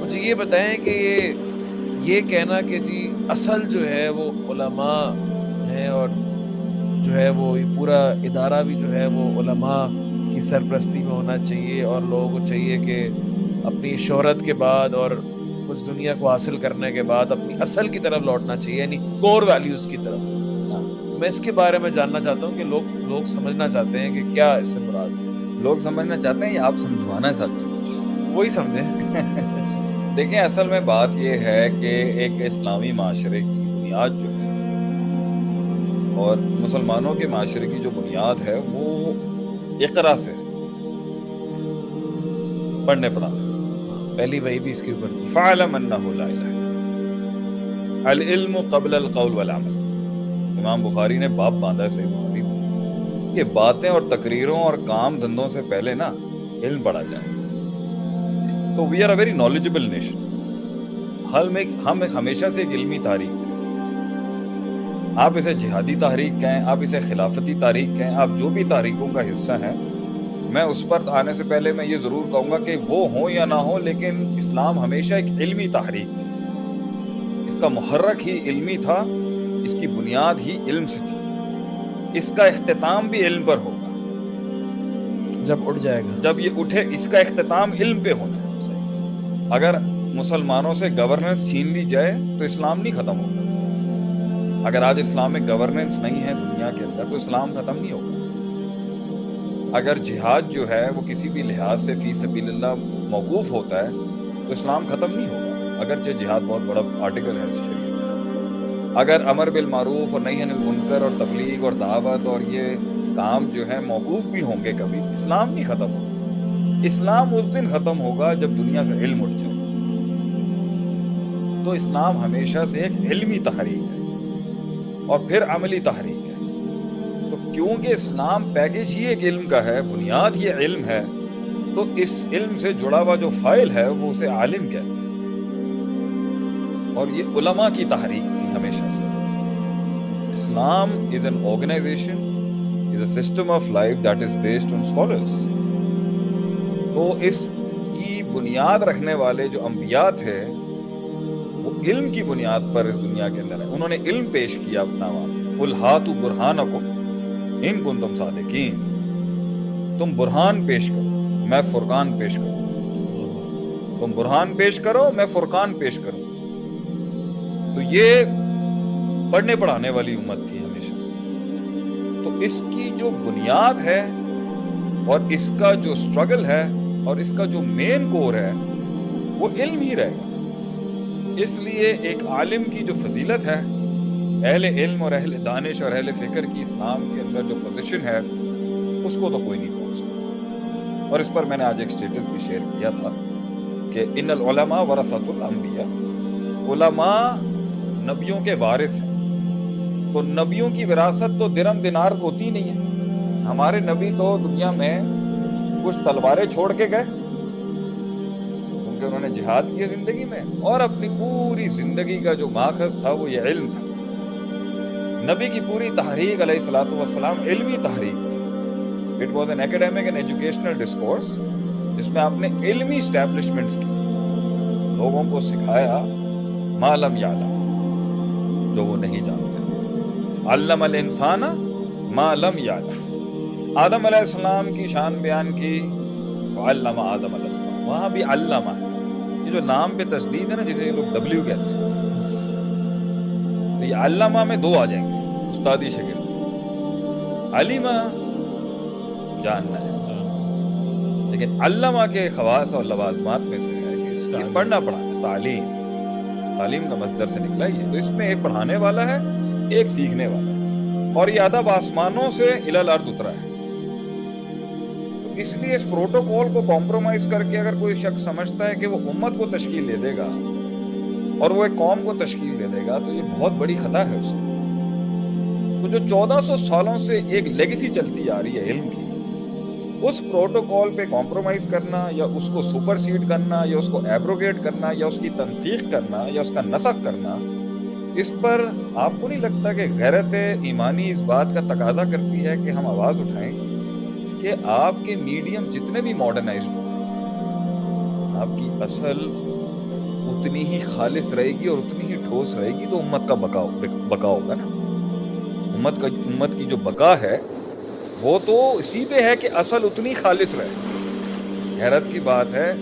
مجھے یہ بتائیں کہ یہ کہنا کہ جی اصل جو ہے وہ علماء ہیں، اور جو ہے وہ یہ پورا ادارہ بھی جو ہے وہ علماء کی سرپرستی میں ہونا چاہیے، اور لوگوں کو چاہیے کہ اپنی شہرت کے بعد اور کچھ دنیا کو حاصل کرنے کے بعد اپنی اصل کی طرف لوٹنا چاہیے، یعنی کور ویلیوز کی طرف. ہاں، تو میں اس کے بارے میں جاننا چاہتا ہوں کہ لوگ سمجھنا چاہتے ہیں کہ کیا اس سے مراد ہے. لوگ سمجھنا چاہتے ہیں یا آپ سمجھوانا چاہتے ہیں وہی سمجھیں. کچھ؟ دیکھیں، اصل میں بات یہ ہے کہ ایک اسلامی معاشرے کی بنیاد جو ہے اور مسلمانوں کے معاشرے کی جو بنیاد ہے وہ اقرا سے، پڑھنے پڑھانے سے. پہلی وہی بھی اس کے اوپر تھی. فَاعْلَمْ أَنَّهُ لَا إِلَٰهَ العلم قبل القول والعمل. امام بخاری نے باب باندھا ہے صحیح بخاری میں کہ باتیں اور تقریروں اور کام دھندوں سے پہلے نا علم پڑھا جائے. So we are a very knowledgeable nation. ہم ہمیشہ سے ایک علمی تاریخ تھے. آپ اسے جہادی تحریک کہیں، آپ اسے خلافتی تحریک کہیں، آپ جو بھی تحریکوں کا حصہ ہیں، میں اس پر آنے سے پہلے میں یہ ضرور کہوں گا کہ وہ ہوں یا نہ ہوں، لیکن اسلام ہمیشہ ایک علمی تحریک تھی. اس کا محرک ہی علمی تھا، اس کی بنیاد ہی علم سے تھی. اس کا اختتام بھی علم پر ہوگا. جب اٹھ جائے گا، جب یہ اٹھے، اس کا اختتام علم پہ ہونا ہے. اگر مسلمانوں سے گورننس چھین لی جائے تو اسلام نہیں ختم ہوگا. اگر آج اسلام میں گورننس نہیں ہے دنیا کے اندر تو اسلام ختم نہیں ہوگا. اگر جہاد جو ہے وہ کسی بھی لحاظ سے فی سبیل اللہ موقوف ہوتا ہے تو اسلام ختم نہیں ہوگا، اگرچہ جہاد بہت بڑا آرٹیکل ہے شریعت. اگر امر بالمعروف اور نہی عن المنکر اور تبلیغ اور دعوت اور یہ کام جو ہے موقوف بھی ہوں گے کبھی، اسلام نہیں ختم ہوگا. اسلام اس دن ختم ہوگا جب دنیا سے علم اٹھ جائے. تو اسلام ہمیشہ سے ایک علمی تحریک ہے اور پھر عملی تحریک ہے. تو کیونکہ اسلام پیکج ہی ایک علم کا ہے، بنیاد ہی علم ہے، تو اس علم سے جڑا ہوا جو فائل ہے وہ اسے عالم کہتے ہیں. اور یہ علماء کی تحریک تھی ہمیشہ سے. اسلام is an organization, is a system of life that is based on scholars. تو اس کی بنیاد رکھنے والے جو انبیاء تھے وہ علم کی بنیاد پر اس دنیا کے اندر ہیں. انہوں نے علم پیش کیا اپنا وہاں پہ. قُلْ هَاتُوا بُرْهَانَكُمْ إِن كُنتُمْ صَادِقِينَ. تم برہان پیش کرو، میں فرقان پیش کروں. تم برہان پیش کرو، میں فرقان پیش کروں. تو یہ پڑھنے پڑھانے والی امت تھی ہمیشہ سے. تو اس کی جو بنیاد ہے اور اس کا جو سٹرگل ہے اور اس کا جو مین کور ہے وہ علم ہی رہے گا. اس لیے ایک عالم کی جو فضیلت ہے، اہل علم اور اہل دانش اور اہل فکر کی اسلام کے اندر جو پوزیشن ہے، اس کو تو کوئی نہیں پہنچ سکتا. اور اس پر میں نے آج ایک سٹیٹس بھی شیئر کیا تھا کہ ان العلماء ورثۃ الانبیاء. علماء نبیوں کے وارث ہیں. تو نبیوں کی وراثت تو درم دینار ہوتی نہیں ہے. ہمارے نبی تو دنیا میں کچھ تلواریں چھوڑ کے گئے کیونکہ انہوں نے جہاد کیا زندگی میں، اور اپنی پوری زندگی کا جو ماخذ تھا وہ یہ علم تھا. نبی کی پوری تحریک علیہ الصلوۃ والسلام علمی تحریک تھی. It was an academic and educational discourse جس میں آپ نے علمی اسٹیبلشمنٹس کی، لوگوں کو سکھایا ما لم یعلم، جو وہ نہیں جانتے تھے. علم الانسان ما لم یعلم. آدم علیہ السلام کی شان بیان کی، علم آدم الاسماء. وہاں بھی علامہ ہے. یہ جو نام پہ تشدید ہے نا، جسے یہ لوگ ڈبلیو کہتے ہیں، تو یہ علامہ میں دو آ جائیں گے، استادی شاگرد. علیمہ جاننا ہے، لیکن علامہ کے خواص اور لوازمات میں سے ہے کہ اس یہ پڑھنا پڑھانا. تعلیم کا مصدر سے نکلا ہی ہے. تو اس میں ایک پڑھانے والا ہے، ایک سیکھنے والا ہے. اور یہ ادب آسمانوں سے الی الارض اترا ہے. تو اس لیے اس پروٹوکول کو کمپرومائز کر کے اگر کوئی شخص سمجھتا ہے کہ وہ امت کو تشکیل دے دے گا اور وہ ایک قوم کو تشکیل دے دے گا تو یہ بہت بڑی خطا ہے اس کی. تو جو 1400 سالوں سے ایک لیگیسی چلتی آ رہی ہے علم کی، اس پروٹوکول پہ کمپرومائز کرنا یا اس کو سپرسیڈ کرنا یا اس کو ایبروگیٹ کرنا یا اس کی تنسیخ کرنا یا اس کا نسخ کرنا، اس پر آپ کو نہیں لگتا کہ غیرت ایمانی اس بات کا تقاضا کرتی ہے کہ ہم آواز اٹھائیں کہ آپ کے میڈیم جتنے بھی ماڈرنائزڈ ہوں، آپ کی اصل اتنی ہی خالص رہے گی اور اتنی ہی ٹھوس رہے گی تو امت کا بقا ہوگا نا. امت کی جو بقا ہے وہ تو اسی پہ ہے کہ اصل اتنی خالص رہے. حیرت کی بات ہے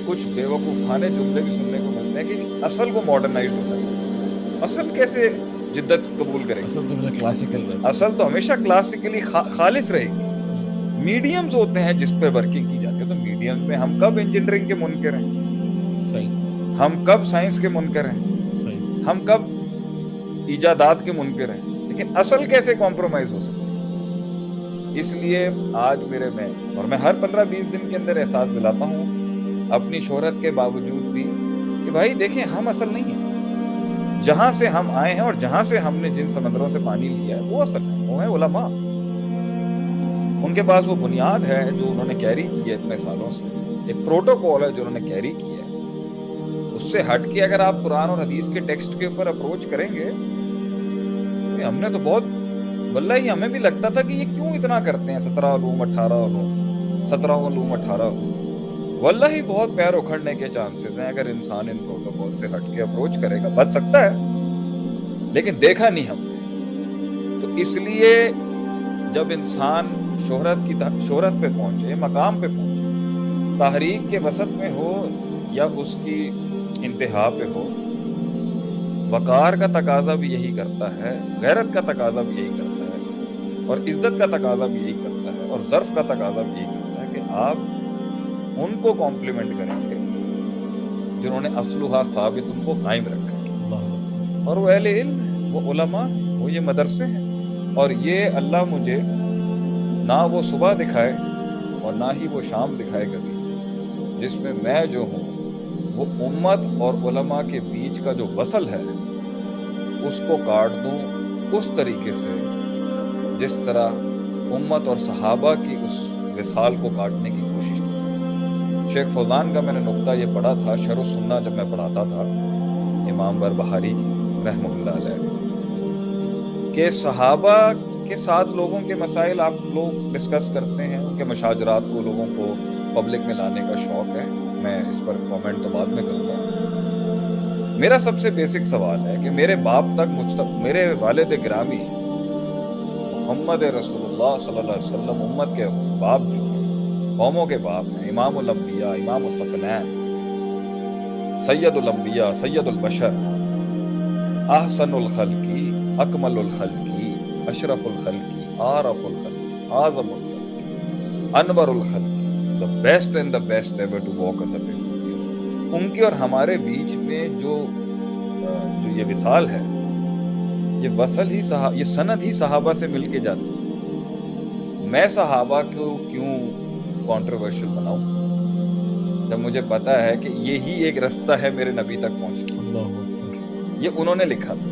کچھ بے وقوفانے جملے بھی سننے کو ملتے ہیں کہ اصل کو ماڈرنائزڈ ہونا چاہیے. اصل کیسے جدت قبول کرے گی؟ اصل تو کلاسیکل رہتا ہے. اصل تو ہمیشہ کلاسیکلی خالص رہے گی. میڈیمز ہوتے ہیں جس پہ ورکنگ کی جاتی ہے. تو میڈیمز میں ہم کب انجینئرنگ کے منکر ہیں؟ صحیح. ہم کب سائنس کے منکر ہیں؟ صحیح. ہم کب ایجادات کے منکر ہیں؟ لیکن اصل کیسے کمپرومائز ہو سکتی ہے؟ اس لیے آج میں ہر 15-20 دن کے اندر احساس دلاتا ہوں اپنی شہرت کے باوجود بھی کہ بھائی دیکھیں ہم اصل نہیں ہیں. جہاں سے ہم آئے ہیں اور جہاں سے ہم نے جن سمندروں سے پانی لیا ہے وہ اصل ہے. وہ ہے علماء. ان کے پاس وہ بنیاد ہے جو انہوں نے کیری کی ہے اتنے سالوں سے. ایک پروٹوکول ہے جو انہوں نے کیری کی ہے. اس سے ہٹ کے اگر آپ قرآن اور حدیث کے ٹیکسٹ کے اوپر اپروچ کریں گے ہم نے تو بہت واللہ ہی ہمیں بھی لگتا تھا کہ یہ کیوں اتنا کرتے ہیں 17 علوم 18 علوم 17 علوم 18 علوم. واللہ ہی بہت پیر اکھڑنے کے چانسز ہیں اگر انسان ان پروٹوکول سے ہٹ کے اپروچ کرے گا. بچ سکتا ہے لیکن دیکھا نہیں ہم نے. تو اس لیے جب انسان شہرت پہ پہنچے مقام پہ پہنچے تحریک کے وسط میں ہو یا اس کی انتہا پہ ہو وقار کا تقاضا بھی یہی کرتا ہے غیرت کا تقاضا بھی یہی کرتا ہے اور عزت کا تقاضا بھی یہی کرتا ہے اور ظرف کا تقاضا بھی یہی کرتا ہے کہ آپ ان کو کمپلیمنٹ کریں گے جنہوں نے اصلها ثابت ان کو قائم رکھا اور وہ اہل علم ہیں وہ علماء ہیں وہ یہ مدرسے ہیں. اور یہ اللہ مجھے نہ وہ صبح دکھائے اور نہ ہی وہ شام دکھائے کبھی جس میں جو ہوں وہ امت اور علماء کے بیچ کا جو وصل ہے اس کو کاٹ دوں اس طریقے سے جس طرح امت اور صحابہ کی اس وصال کو کاٹنے کی کوشش کی. شیخ فوزان کا میں نے نقطہ یہ پڑھا تھا شرح السنہ جب میں پڑھاتا تھا امام بربہاری کی رحمہ اللہ علیہ کہ صحابہ کے ساتھ لوگوں کے مسائل آپ لوگ ڈسکس کرتے ہیں ان کے مشاجرات کو لوگوں کو پبلک میں لانے کا شوق ہے. میں اس پر کامنٹ تو بعد میں کروں گا. میرا سب سے بیسک سوال ہے کہ میرے باپ تک میرے والد گرامی محمد رسول اللہ صلی اللہ علیہ وسلم امت کے باپ جو ہیں قوموں کے باپ ہیں امام الانبیاء امام الثقلین سید الانبیاء سید البشر احسن الخلقی اکمل الخلقی اشرف الخلقی عارف الخلقی اعظم الخلقی انور الخلقی the best and the best ever to walk on the face of the earth. ان کے اور ہمارے بیچ میں جو یہ وصال ہے یہ وصل ہی یہ سند ہی صحابہ سے مل کے جاتی ہے. میں صحابہ کو کیوں کنٹروورشل بناؤں جب مجھے پتا ہے کہ یہی ایک رستہ ہے میرے نبی تک پہنچنے. یہ انہوں نے لکھا تھا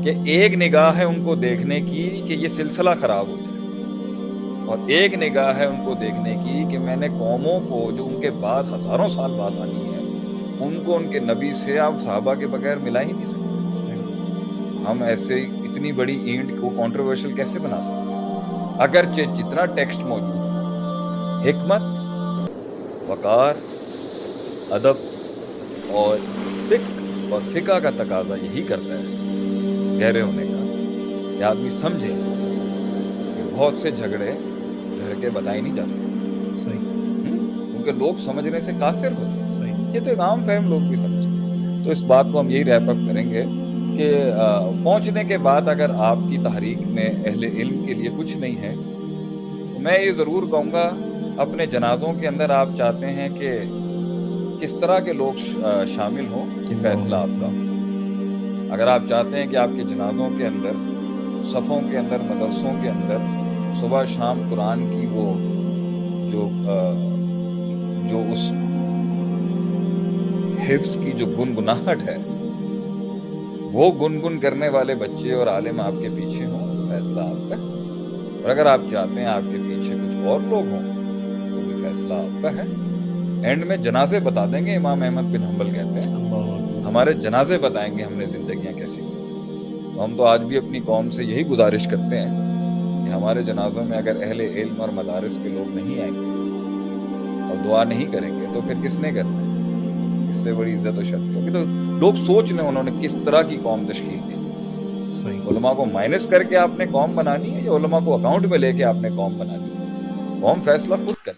کہ ایک نگاہ ہے ان کو دیکھنے کی کہ یہ سلسلہ خراب ہو جائے اور ایک نگاہ ہے ان کو دیکھنے کی کہ میں نے قوموں کو جو ان کے بعد ہزاروں سال بعد آنی ہے ان کو ان کے نبی سے آپ صحابہ کے بغیر ملا ہی نہیں سکتے. ہم ایسے اتنی بڑی اینٹ کو کنٹروورشل کیسے بنا سکتے ہیں اگرچہ جتنا ٹیکسٹ موجود ہے حکمت وقار ادب اور فقہ کا تقاضا یہی کرتا ہے گہرے ہونے کا کہ آدمی سمجھے کہ بہت سے جھگڑے گھر کے بتائے نہیں جاتے. صحیح. کیونکہ لوگ سمجھنے سے قاصر ہوتے ہیں. صحیح. یہ تو ایک عام فہم لوگ بھی سمجھتے ہیں. تو اس بات کو ہم یہی ریپ اپ کریں گے کہ پہنچنے کے بعد اگر آپ کی تحریک میں اہل علم کے لیے کچھ نہیں ہے تو میں یہ ضرور کہوں گا اپنے جنازوں کے اندر آپ چاہتے ہیں کہ کس طرح کے لوگ شامل ہوں فیصلہ آپ کا. اگر آپ چاہتے ہیں کہ آپ کے جنازوں کے اندر صفوں کے اندر مدرسوں کے اندر صبح شام قرآن کی وہ جو اس حفظ کی جو گنگناہٹ ہے وہ گنگن کرنے والے بچے اور عالم آپ کے پیچھے ہوں فیصلہ آپ کا. اور اگر آپ چاہتے ہیں آپ کے پیچھے کچھ اور لوگ ہوں تو بھی فیصلہ آپ کا ہے. اینڈ میں جنازے بتا دیں گے. امام احمد بن حنبل کہتے ہیں ہمارے جنازے بتائیں گے ہم نے زندگیاں کیسی. تو ہم تو آج بھی اپنی قوم سے یہی گزارش کرتے ہیں کہ ہمارے جنازوں میں اگر اہل علم اور مدارس کے لوگ نہیں آئیں گے اور دعا نہیں کریں گے تو پھر کس نے کرنا ہے. اس سے بڑی عزت و شرف ہوگی. تو لوگ سوچ لیں انہوں نے کس طرح کی قوم تشکیل دی. علماء کو مائنس کر کے آپ نے قوم بنانی ہے یا علماء کو اکاؤنٹ میں لے کے آپ نے قوم بنانی ہے؟ قوم فیصلہ خود کرے.